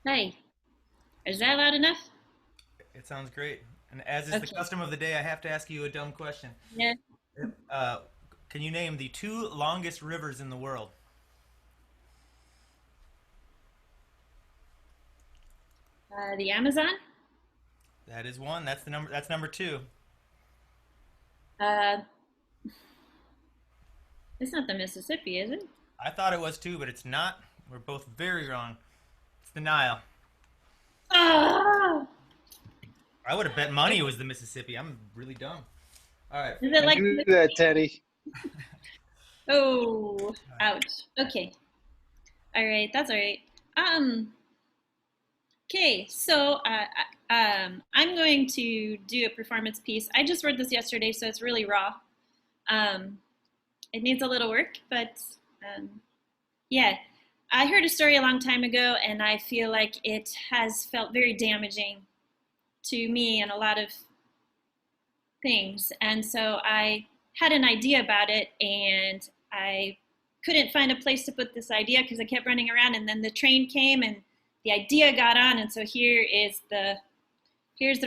Hi, is that loud enough? It sounds great. And as is the Okay. custom of the day, I have to ask you a dumb question. Yeah. Uh, can you name the two longest rivers in the world? The Amazon? That is one. That's the number. That's number two. Uh, it's not the Mississippi, is it? I thought it was two, but it's not. We're both very wrong. It's the Nile. Oh! I would have bet money it was the Mississippi. I'm really dumb. All right. Is it I like knew the that, Mississippi? Teddy. Oh, All right. ouch. Okay. All right, that's all right. Um, okay, so I'm going to do a performance piece. I just wrote this yesterday, so it's really raw. Um, it needs a little work, but um, yeah. I heard a story a long time ago, and I feel like it has felt very damaging to me and a lot of things. And so I had an idea about it, and I couldn't find a place to put this idea because I kept running around. And then the train came, and the idea got on. And so here's the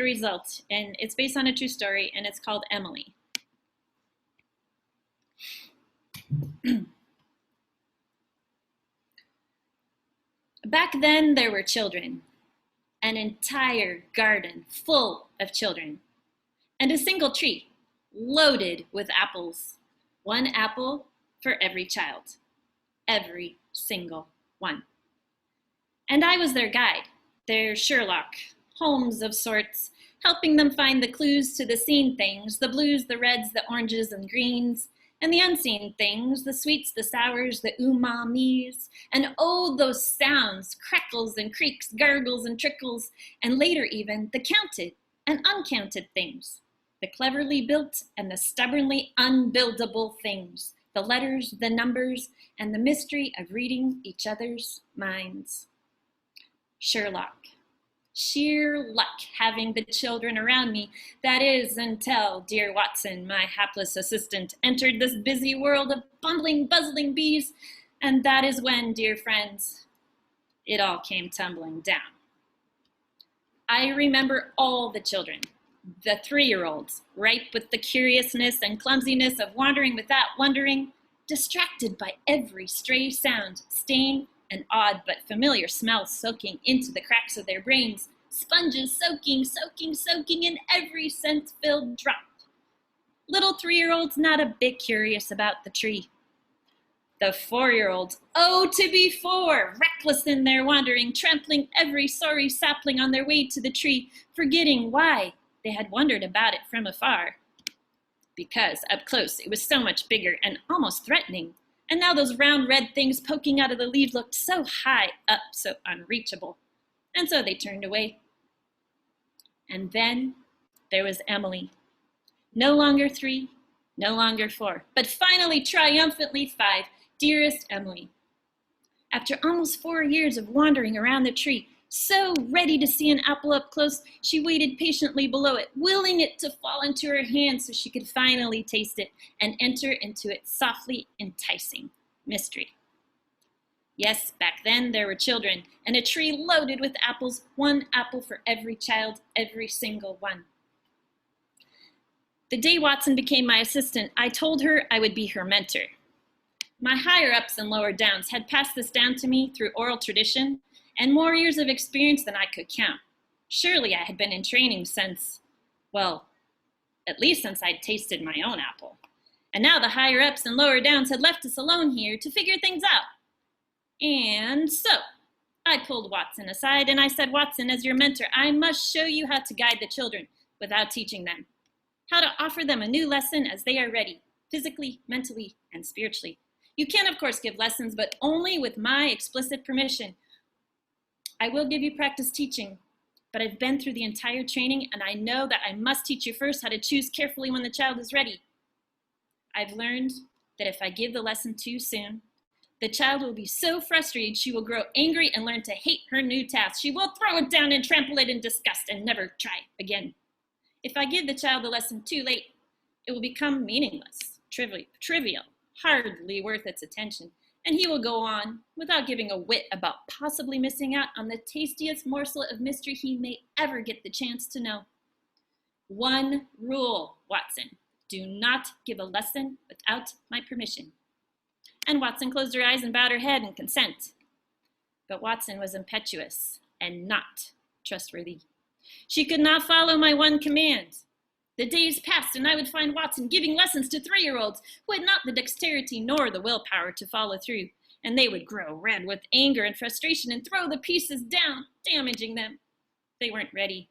result. And it's based on a true story, and it's called Emily. Back then, there were children, an entire garden full of children, and a single tree loaded with apples. One apple for every child. Every single one. And I was their guide, their Sherlock Holmes of sorts, helping them find the clues to the seen things, the blues, the reds, the oranges and greens, and the unseen things, the sweets, the sours, the umamis, and oh, those sounds, crackles and creaks, gargles and trickles, and later even the counted and uncounted things, the cleverly built and the stubbornly unbuildable things, the letters, the numbers, and the mystery of reading each other's minds. Sherlock. Sheer luck having the children around me. That is, until dear Watson, my hapless assistant, entered this busy world of bumbling, buzzing bees. And that is when, dear friends, it all came tumbling down. I remember all the children, the 3-year-olds, ripe with the curiousness and clumsiness of wandering without wondering, distracted by every stray sound, stain, and odd but familiar smell soaking into the cracks of their brains, sponges soaking, soaking, soaking in every scent-filled drop. Little 3-year-olds not a bit curious about the tree. The 4-year-olds, oh, to be four, reckless in their wandering, trampling every sorry sapling on their way to the tree, forgetting why they had wondered about it from afar. Because up close it was so much bigger and almost threatening. And now those round red things poking out of the leaves looked so high up, so unreachable. And so they turned away. And then there was Emily. No longer 3, no longer 4, but finally triumphantly 5, dearest Emily. After almost 4 years of wandering around the tree, so ready to see an apple up close, she waited patiently below it, willing it to fall into her hand so she could finally taste it and enter into its softly enticing mystery. Yes, back then there were children, and a tree loaded with apples, one apple for every child, every single one. The day Watson became my assistant, I told her I would be her mentor. My higher ups and lower downs had passed this down to me through oral tradition and more years of experience than I could count. Surely I had been in training since, well, at least since I'd tasted my own apple. And now the higher ups and lower downs had left us alone here to figure things out. And so I pulled Watson aside and I said, Watson, as your mentor, I must show you how to guide the children without teaching them, how to offer them a new lesson as they are ready, physically, mentally, and spiritually. You can, of course, give lessons, but only with my explicit permission. I will give you practice teaching, but I've been through the entire training, and I know that I must teach you first how to choose carefully when the child is ready. I've learned that if I give the lesson too soon, the child will be so frustrated she will grow angry and learn to hate her new task. She will throw it down and trample it in disgust and never try again. If I give the child the lesson too late, it will become meaningless, trivial, hardly worth its attention, And he will go on, without giving a whit about possibly missing out on the tastiest morsel of mystery he may ever get the chance to know. One rule, Watson. Do not give a lesson without my permission. And Watson closed her eyes and bowed her head in consent. But Watson was impetuous and not trustworthy. She could not follow my one command. The days passed, and I would find Watson giving lessons to 3-year-olds who had not the dexterity nor the willpower to follow through, and they would grow red with anger and frustration and throw the pieces down, damaging them. They weren't ready.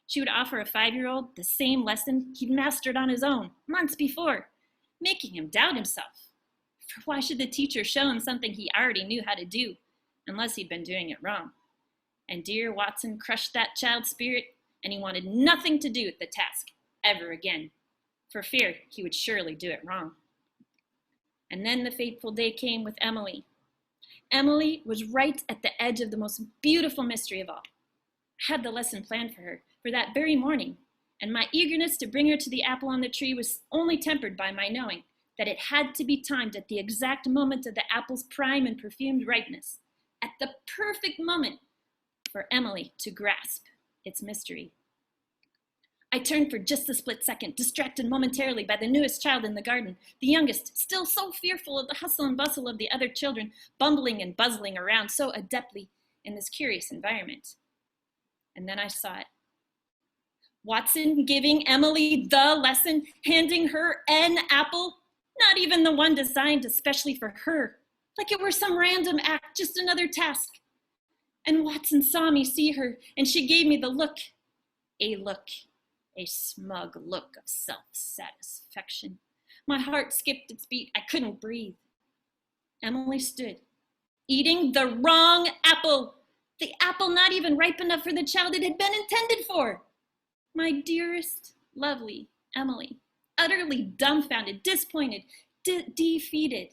She would offer a 5-year-old the same lesson he'd mastered on his own months before, making him doubt himself. For why should the teacher show him something he already knew how to do, unless he'd been doing it wrong? And dear Watson crushed that child's spirit, and he wanted nothing to do with the task ever again, for fear he would surely do it wrong. And then the fateful day came with Emily. Emily was right at the edge of the most beautiful mystery of all. I had the lesson planned for her for that very morning, and my eagerness to bring her to the apple on the tree was only tempered by my knowing that it had to be timed at the exact moment of the apple's prime and perfumed ripeness, at the perfect moment for Emily to grasp its mystery. I turned for just a split second, distracted momentarily by the newest child in the garden, the youngest, still so fearful of the hustle and bustle of the other children, bumbling and buzzing around so adeptly in this curious environment. And then I saw it. Watson giving Emily the lesson, handing her an apple, not even the one designed especially for her, like it were some random act, just another task. And Watson saw me see her, and she gave me the look, a smug look of self-satisfaction. My heart skipped its beat. I couldn't breathe. Emily stood, eating the wrong apple, the apple not even ripe enough for the child it had been intended for. My dearest, lovely Emily, utterly dumbfounded, disappointed, defeated.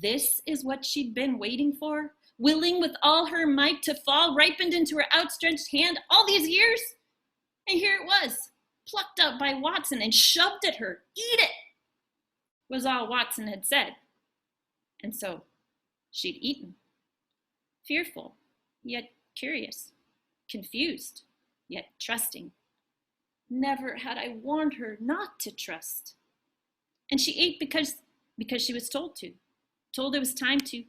This is what she'd been waiting for, willing with all her might to fall, ripened into her outstretched hand all these years? And here it was, plucked up by Watson and shoved at her. Eat it, was all Watson had said. And so she'd eaten. Fearful, yet curious. Confused, yet trusting. Never had I warned her not to trust. And she ate because she was told to. Told it was time to.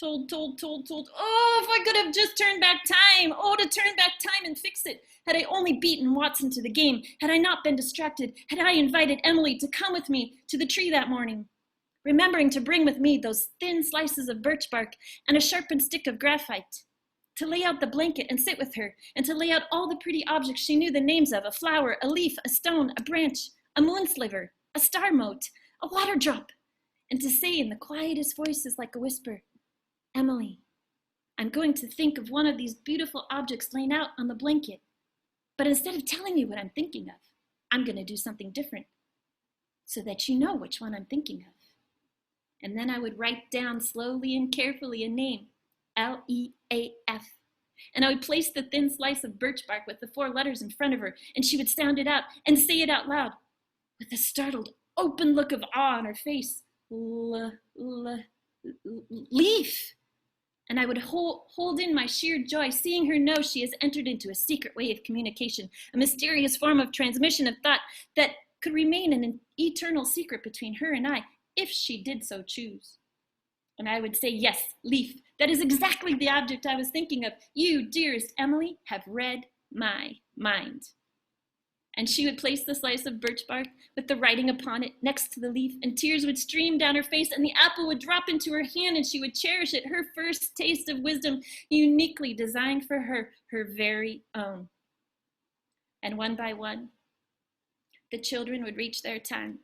Told. Oh, if I could have just turned back time. Oh, to turn back time and fix it. Had I only beaten Watson to the game. Had I not been distracted. Had I invited Emily to come with me to the tree that morning. Remembering to bring with me those thin slices of birch bark and a sharpened stick of graphite. To lay out the blanket and sit with her. And to lay out all the pretty objects she knew the names of. A flower, a leaf, a stone, a branch, a moon sliver, a star mote, a water drop. And to say in the quietest voices like a whisper, Emily, I'm going to think of one of these beautiful objects laying out on the blanket. But instead of telling you what I'm thinking of, I'm going to do something different so that you know which one I'm thinking of. And then I would write down slowly and carefully a name, L-E-A-F. And I would place the thin slice of birch bark with the 4 letters in front of her, and she would sound it out and say it out loud with a startled, open look of awe on her face. Leaf. And I would hold in my sheer joy, seeing her know she has entered into a secret way of communication, a mysterious form of transmission of thought that could remain an eternal secret between her and I, if she did so choose. And I would say, yes, Leaf, that is exactly the object I was thinking of. You, dearest Emily, have read my mind. And she would place the slice of birch bark with the writing upon it next to the leaf, and tears would stream down her face, and the apple would drop into her hand, and she would cherish it, her first taste of wisdom, uniquely designed for her, her very own. And one by one, the children would reach their time,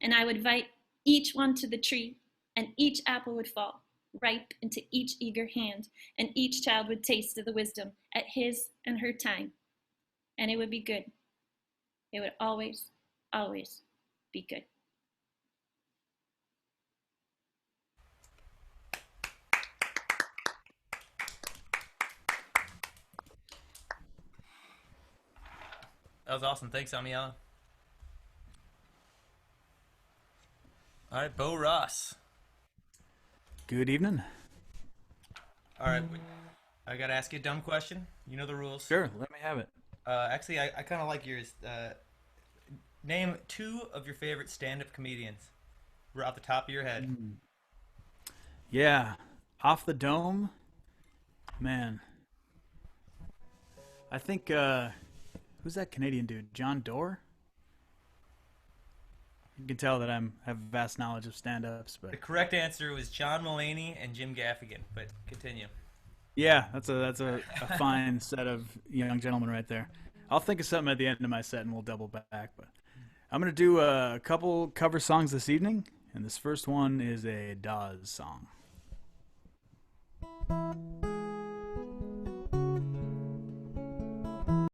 and I would invite each one to the tree, and each apple would fall, ripe into each eager hand, and each child would taste of the wisdom at his and her time, and it would be good. It would always, always be good. That was awesome. Thanks, Amiella. All right, Bo Ross. Good evening. All right, I gotta ask you a dumb question. You know the rules. Sure, let me have it. Actually, I kind of like yours. Name two of your favorite stand-up comedians. Right off the top of your head. Yeah, off the dome, man. I think who's that Canadian dude? John Doerr. You can tell that I'm have vast knowledge of stand-ups, but The correct answer was John Mulaney and Jim Gaffigan. But continue. yeah, that's a fine set of young gentlemen right there. I'll think of something at the end of my set and we'll double back. But I'm gonna do a couple cover songs this evening, and this first one is a Dawes song.